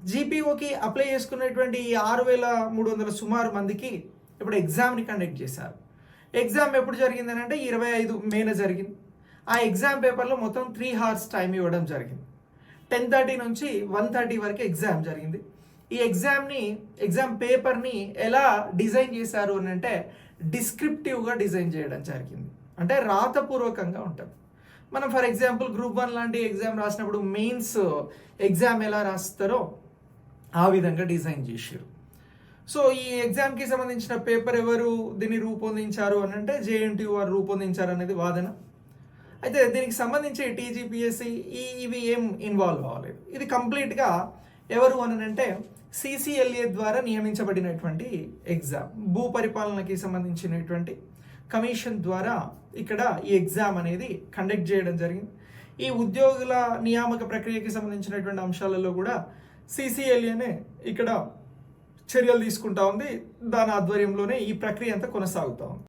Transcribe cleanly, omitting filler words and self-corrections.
జీపీఓకి apply చేసుకున్నటువంటి ఈ 6,300 సుమారు మందికి ఇప్పుడు ఎగ్జామ్ని కండక్ట్ చేశారు. ఎగ్జామ్ ఎప్పుడు జరిగిందని అంటే 25 మేన జరిగింది. ఆ ఎగ్జామ్ పేపర్లో మొత్తం 3 hours టైం ఇవ్వడం జరిగింది. 10:30 నుంచి 1:30 వరకు ఎగ్జామ్ జరిగింది. ఈ ఎగ్జామ్ పేపర్ని ఎలా డిజైన్ చేశారు అని అంటే డిస్క్రిప్టివ్గా డిజైన్ చేయడం జరిగింది. అంటే రాతపూర్వకంగా ఉంటుంది. మనం ఫర్ ఎగ్జాంపుల్ గ్రూప్ 1 లాంటి ఎగ్జామ్ రాసినప్పుడు మెయిన్స్ ఎగ్జామ్ ఎలా రాస్తారో ఆ విధంగా డిజైన్ చేశారు. సో ఈ ఎగ్జామ్కి సంబంధించిన పేపర్ ఎవరు దీన్ని రూపొందించారు అని అంటే జేఎన్టీయూ వారు రూపొందించారు అనేది వాదన. అయితే దీనికి సంబంధించి టీజీపీఎస్సీ ఇవి ఏం ఇన్వాల్వ్ అవ్వలేదు. ఇది కంప్లీట్గా ఎవరు అని అంటే సిసిఎల్ఏ ద్వారా నియమించబడినటువంటి ఎగ్జామ్, భూ పరిపాలనకి సంబంధించినటువంటి కమిషన్ ద్వారా ఇక్కడ ఈ ఎగ్జామ్ అనేది కండక్ట్ చేయడం జరిగింది. ఈ ఉద్యోగుల నియామక ప్రక్రియకి సంబంధించినటువంటి అంశాలలో కూడా సిసిఎల్ఏనే ఇక్కడ చర్యలు తీసుకుంటా ఉంది. దాని ఆధ్వర్యంలోనే ఈ ప్రక్రియ అంతా కొనసాగుతూ ఉంది.